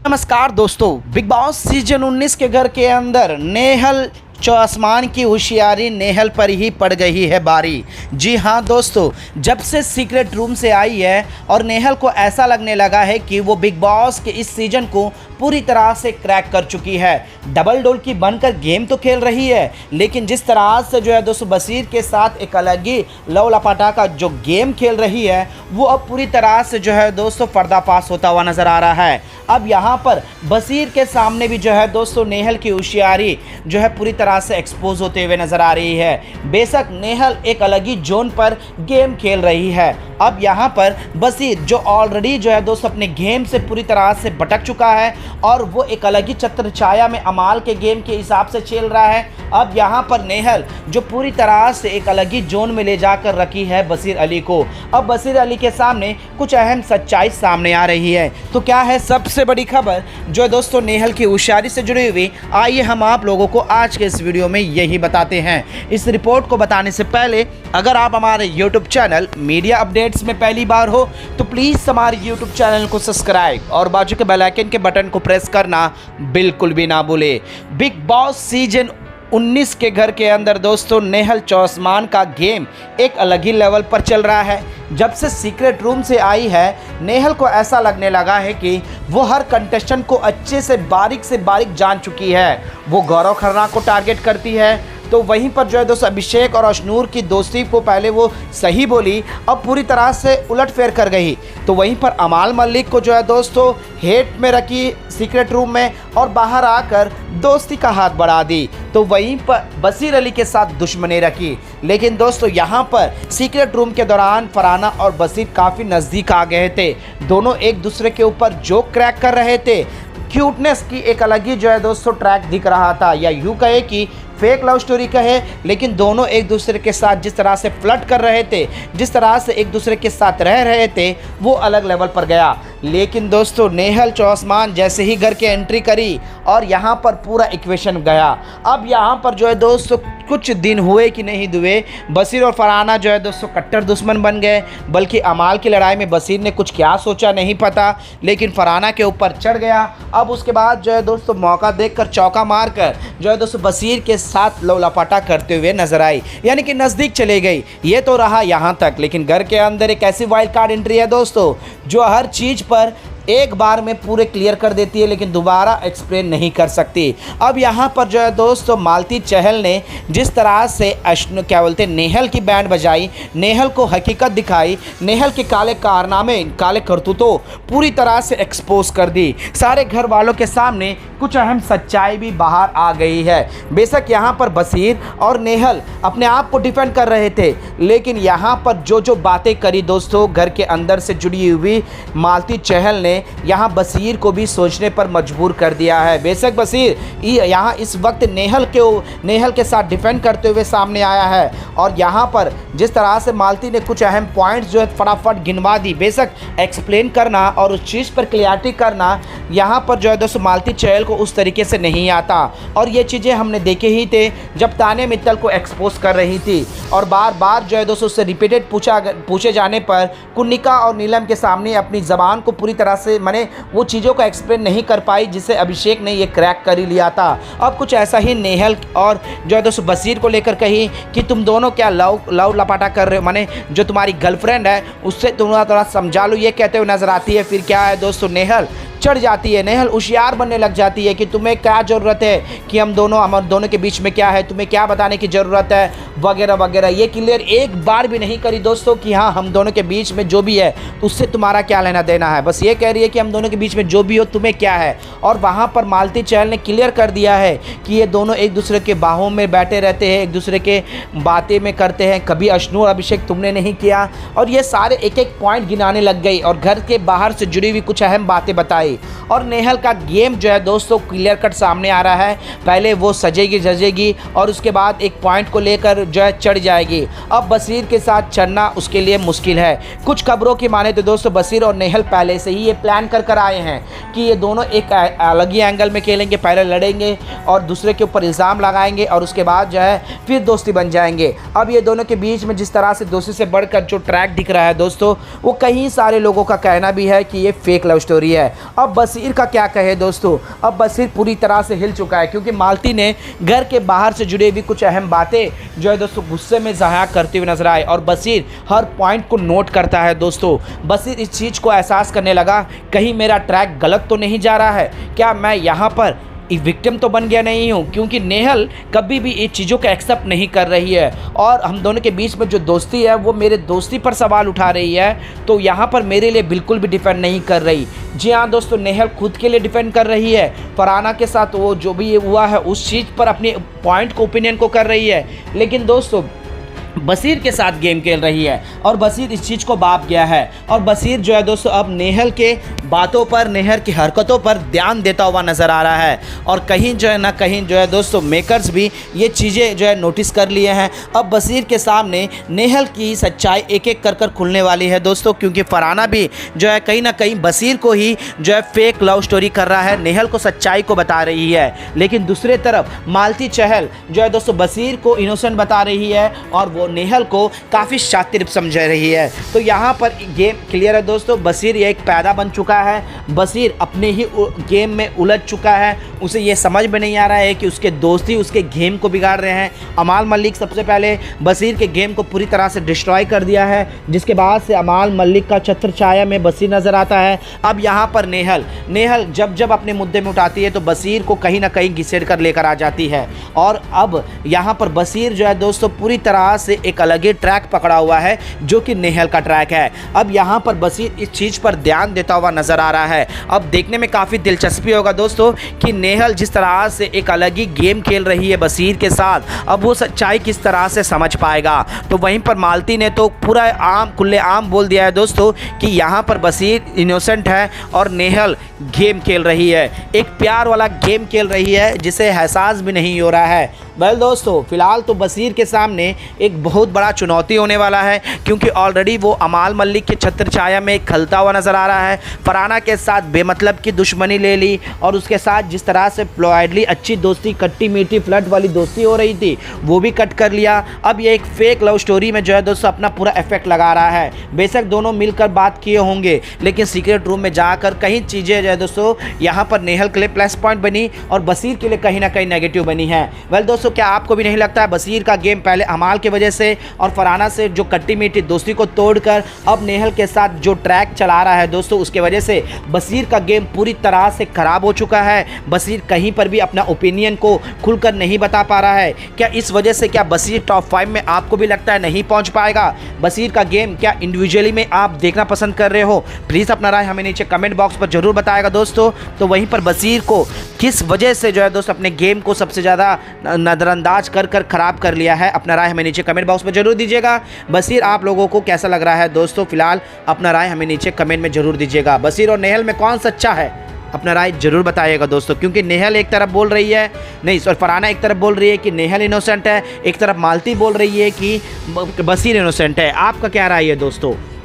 नमस्कार दोस्तों, big boss season 19 के घर के अंदर नेहल चौआसमान की होशियारी नेहल पर ही पड़ गई है बारी। जी हाँ दोस्तों, जब से सीक्रेट रूम से आई है और नेहल को ऐसा लगने लगा है कि वो बिग बॉस के इस सीजन को पूरी तरह से क्रैक कर चुकी है। डबल डोल की बनकर गेम तो खेल रही है, लेकिन जिस तरह से जो है दोस्तों बसीर के साथ एक अलग ही लव लपाटा का जो गेम खेल रही है वो अब पूरी तरह से जो है दोस्तों पर्दाफाश होता हुआ नज़र आ रहा है। अब यहाँ पर बसीर के सामने भी जो है दोस्तों नेहल की होशियारी जो है पूरी तरह से एक्सपोज होते हुए नजर आ रही है। बेशक नेहल एक अलग ही जोन पर गेम खेल रही है। अब यहाँ पर बसीर जो ऑलरेडी जो है दोस्तों अपने गेम से पूरी तरह से भटक चुका है और वो एक अलग ही छत्र छाया में अमाल के गेम के हिसाब से खेल रहा है। अब यहाँ पर नेहल जो पूरी तरह से एक अलग ही जोन में ले जाकर रखी है बसीर अली को। अब बसीर अली के सामने कुछ अहम सच्चाई सामने आ रही है। तो क्या है सबसे बड़ी खबर जो है दोस्तों नेहल की होशियारी से जुड़ी हुई, आइए हम आप लोगों को आज के इस वीडियो में यही बताते हैं। इस रिपोर्ट को बताने से पहले अगर आप हमारे YouTube चैनल मीडिया अपडेट्स में पहली बार हो तो प्लीज़ हमारे YouTube चैनल को सब्सक्राइब और बाजू के बेल आइकन के बटन को प्रेस करना बिल्कुल भी ना भूले। बिग बॉस सीजन 19 के घर के अंदर दोस्तों नेहल चौआसमान का गेम एक अलग ही लेवल पर चल रहा है। जब से सीक्रेट रूम से आई है नेहल को ऐसा लगने लगा है कि वो हर कंटेस्टेंट को अच्छे से बारीक जान चुकी है। वो गौरव खन्ना को टारगेट करती है तो वहीं पर जो है दोस्तों अभिषेक और अशनूर की दोस्ती को पहले वो सही बोली, अब पूरी तरह से उलटफेर कर गई। तो वहीं पर अमाल मलिक को जो है दोस्तों हेट में रखी सीक्रेट रूम में और बाहर आकर दोस्ती का हाथ बढ़ा दी। तो वहीं पर बसीर अली के साथ दुश्मनी रखी। लेकिन दोस्तों यहाँ पर सीक्रेट रूम के दौरान फरहाना और बसीर काफ़ी नज़दीक आ गए थे। दोनों एक दूसरे के ऊपर जोक क्रैक कर रहे थे। क्यूटनेस की एक अलग ही जो है दोस्तों ट्रैक दिख रहा था, या यूँ कहे कि फेक लव स्टोरी कहे, लेकिन दोनों एक दूसरे के साथ जिस तरह से फ्लर्ट कर रहे थे, जिस तरह से एक दूसरे के साथ रह रहे थे वो अलग लेवल पर गया। लेकिन दोस्तों नेहल चौआसमान जैसे ही घर के एंट्री करी और यहाँ पर पूरा इक्वेशन गया। अब यहाँ पर जो है दोस्तों कुछ दिन हुए कि नहीं हुए बसीर और फरहाना जो है दोस्तों कट्टर दुश्मन बन गए। बल्कि अमाल की लड़ाई में बसीर ने कुछ क्या सोचा नहीं पता, लेकिन फरहाना के ऊपर चढ़ गया। अब उसके बाद जो है दोस्तों मौका देखकर चौका मारकर जो है दोस्तों बसीर के साथ लवलपाटा करते हुए नजर आई, यानी कि नज़दीक चले गई। ये तो रहा यहाँ तक, लेकिन घर के अंदर एक ऐसी वाइल्ड कार्ड एंट्री है दोस्तों जो हर चीज़ पर एक बार में पूरे क्लियर कर देती है लेकिन दोबारा एक्सप्लेन नहीं कर सकती। अब यहाँ पर जो है दोस्तों मालती चहल ने जिस तरह से क्या बोलते हैं नेहल की बैंड बजाई, नेहल को हकीकत दिखाई, नेहल के काले कारनामे काले करतूतों पूरी तरह से एक्सपोज कर दी। सारे घर वालों के सामने कुछ अहम सच्चाई भी बाहर आ गई है। बेशक यहाँ पर बसीर और नेहल अपने आप को डिफेंड कर रहे थे, लेकिन यहाँ पर जो बातें करी दोस्तों घर के अंदर से जुड़ी हुई मालती चहल ने यहाँ बसीर को भी सोचने पर मजबूर कर दिया है। बेशक बसीर यहाँ इस वक्त नेहल के साथ डिफेंड करते हुए सामने आया है और यहाँ पर जिस तरह से मालती ने कुछ अहम पॉइंट्स जो है फटाफट गिनवा दी। बेशक एक्सप्लेन करना और उस चीज़ पर क्लियरिटी करना यहाँ पर जो है दोस्तों मालती चहल को उस तरीके से नहीं आता, और ये चीज़ें हमने देखे ही थे जब ताने मित्तल को एक्सपोज कर रही थी और बार बार जो है दोस्तों उससे रिपीटेड पूछे जाने पर कुन्निका और नीलम के सामने अपनी ज़बान को पूरी तरह से मैंने वो चीज़ों को एक्सप्लेन नहीं कर पाई जिसे अभिषेक ने ये क्रैक कर ही लिया था। अब कुछ ऐसा ही नेहल और जो है दोस्तों बसीर को लेकर कही कि तुम दोनों क्या लव लपाटा कर रहे हो, माने जो तुम्हारी गर्लफ्रेंड है उससे तुम थोड़ा समझा लो, ये कहते हुए नजर आती है। फिर क्या है दोस्तों नेहल चढ़ जाती है, नेहल होशियार बनने लग जाती है कि तुम्हें क्या ज़रूरत है कि हम दोनों के बीच में क्या है, तुम्हें क्या बताने की ज़रूरत है वगैरह वगैरह। ये क्लियर एक बार भी नहीं करी दोस्तों कि हाँ हम दोनों के बीच में जो भी है उससे तुम्हारा क्या लेना देना है। बस ये कह रही है कि हम दोनों के बीच में जो भी हो तुम्हें क्या है। और वहाँ पर मालती चहल ने क्लियर कर दिया है कि ये दोनों एक दूसरे के बाहों में बैठे रहते हैं, एक दूसरे के बातें में करते हैं, कभी अशनूर अभिषेक तुमने नहीं किया। और ये सारे एक एक पॉइंट गिनाने लग गई और घर के बाहर से जुड़ी हुई कुछ अहम बातें बताई। और नेहल का गेम जो है दोस्तों क्लियर कट सामने आ रहा है। पहले वो सजेगी जजेगी और उसके बाद एक पॉइंट को लेकर जो है चढ़ जाएगी। अब बसीर के साथ चढ़ना उसके लिए मुश्किल है। कुछ खबरों की माने तो दोस्तों बसीर और नेहल पहले से ही ये प्लान कर आए हैं कि ये दोनों एक अलग ही एंगल में खेलेंगे, पहले लड़ेंगे और दूसरे के ऊपर इल्ज़ाम लगाएंगे और उसके बाद जो है फिर दोस्ती बन जाएंगे। अब ये दोनों के बीच में जिस तरह से दोस्ती से बढ़कर जो ट्रैक दिख रहा है दोस्तों, वो कई सारे लोगों का कहना भी है कि ये फेक लव स्टोरी है। अब अब बसीर का क्या कहे दोस्तों, अब बसीर पूरी तरह से हिल चुका है, क्योंकि मालती ने घर के बाहर से जुड़ी हुई कुछ अहम बातें जो है दोस्तों गुस्से में ज़ाया करते हुए नजर आए, और बसीर हर पॉइंट को नोट करता है दोस्तों। बसीर इस चीज़ को एहसास करने लगा, कहीं मेरा ट्रैक गलत तो नहीं जा रहा है, क्या मैं यहाँ पर एक विक्टिम तो बन गया नहीं हूँ, क्योंकि नेहल कभी भी इन चीज़ों को एक्सेप्ट नहीं कर रही है, और हम दोनों के बीच में जो दोस्ती है वो मेरे दोस्ती पर सवाल उठा रही है, तो यहाँ पर मेरे लिए बिल्कुल भी डिफेंड नहीं कर रही। जी हाँ दोस्तों, नेहल खुद के लिए डिफेंड कर रही है, फरहाना के साथ वो जो भी हुआ है उस चीज़ पर अपने पॉइंट को, ओपिनियन को कर रही है, लेकिन दोस्तों बसीर के साथ गेम खेल रही है, और बसीर इस चीज़ को बाप गया है, और बसीर जो है दोस्तों अब नेहल के बातों पर, नेहल की हरकतों पर ध्यान देता हुआ नज़र आ रहा है, और कहीं जो है ना कहीं जो है दोस्तों मेकर्स भी ये चीज़ें जो है नोटिस कर लिए हैं। अब बसीर के सामने नेहल की सच्चाई एक एक कर खुलने वाली है दोस्तों, क्योंकि फरहाना भी जो है कहीं ना कहीं बसीर को ही जो है फेक लव स्टोरी कर रहा है, नेहल को सच्चाई को बता रही है, लेकिन दूसरे तरफ मालती चहल जो है दोस्तों बसीर को इनोसेंट बता रही है, और वो नेहल को काफ़ी शातिर समझ रही है। तो यहाँ पर गेम क्लियर है दोस्तों, बसीर ये एक पैदा बन चुका है, बसीर अपने ही गेम में उलझ चुका है, उसे ये समझ में नहीं आ रहा है कि उसके दोस्ती उसके गेम को बिगाड़ रहे हैं। अमाल मलिक सबसे पहले बसीर के गेम को पूरी तरह से डिस्ट्रॉय कर दिया है, जिसके बाद से अमाल मलिक का छत्र छाया में बसीर नज़र आता है। अब यहाँ पर नेहल जब जब अपने मुद्दे में उठाती है तो बसीर को कहीं ना कहीं घिसेड़ कर लेकर आ जाती है, और अब यहाँ पर बसीर जो है दोस्तों पूरी तरह से एक अलग ही ट्रैक पकड़ा हुआ है, जो कि नेहल का ट्रैक है। अब यहाँ पर बसीर इस चीज़ पर ध्यान देता हुआ नजर आ रहा है। अब देखने में काफ़ी दिलचस्पी होगा दोस्तों कि नेहल जिस तरह से एक अलग ही गेम खेल रही है बसीर के साथ, अब वो सच्चाई किस तरह से समझ पाएगा। तो वहीं पर मालती ने तो पूरा खुले आम बोल दिया है दोस्तों कि यहाँ पर बसीर इनोसेंट है और नेहल गेम खेल रही है, एक प्यार वाला गेम खेल रही है जिसे एहसास भी नहीं हो रहा है। वेल दोस्तों, फिलहाल तो बसीर के सामने एक बहुत बड़ा चुनौती होने वाला है, क्योंकि ऑलरेडी वो अमाल मलिक के छत्र छाया में खलता हुआ नज़र आ रहा है। फरहाना के साथ बेमतलब की दुश्मनी ले ली, और उसके साथ जिस तरह से फ्लॉइडली अच्छी दोस्ती, खट्टी मीठी फ्लर्ट वाली दोस्ती हो रही थी, वो भी कट कर लिया। अब ये एक फेक लव स्टोरी में जो है दोस्तों अपना पूरा इफेक्ट लगा रहा है। बेशक दोनों मिलकर बात किए होंगे, लेकिन सीक्रेट रूम में जाकर कहीं चीज़ें जो है दोस्तों यहाँ पर नेहल के लिए प्लस पॉइंट बनी और बसीर के लिए कहीं ना कहीं नेगेटिव बनी है। वेल दोस्तों, क्या आपको भी नहीं लगता है बसीर का गेम पहले अमाल की वजह से और फरहाना से जो कट्टी मीठी दोस्ती को तोड़कर अब नेहल के साथ जो ट्रैक चला रहा है दोस्तों, उसके वजह से बसीर का गेम पूरी तरह से खराब हो चुका है। बसीर कहीं पर भी अपना ओपिनियन को खुलकर नहीं बता पा रहा है। क्या इस वजह से क्या बसीर टॉप 5 में आपको भी लगता है नहीं पहुंच पाएगा? बसीर का गेम क्या इंडिविजुअली में आप देखना पसंद कर रहे हो? प्लीज़ अपना राय हमें नीचे कमेंट बॉक्स पर जरूर बताएगा दोस्तों। तो वहीं पर बसीर को किस वजह से जो है दोस्तों अपने गेम को सबसे ज़्यादा नज़रअंदाज कर ख़राब कर लिया है, अपना राय हमें नीचे कमेंट बॉक्स में जरूर दीजिएगा। बसीर आप लोगों को कैसा लग रहा है दोस्तों? फिलहाल अपना राय हमें नीचे कमेंट में जरूर दीजिएगा। बसीर और नेहल में कौन सच्चा है? अपना राय जरूर बताइएगा दोस्तों, क्योंकि नेहल एक तरफ बोल रही है, नहीं सॉरी फरहाना एक तरफ बोल रही है कि नेहल इनोसेंट है, एक तरफ मालती बोल रही है कि बसीर इनोसेंट है। आपका क्या राय है दोस्तों?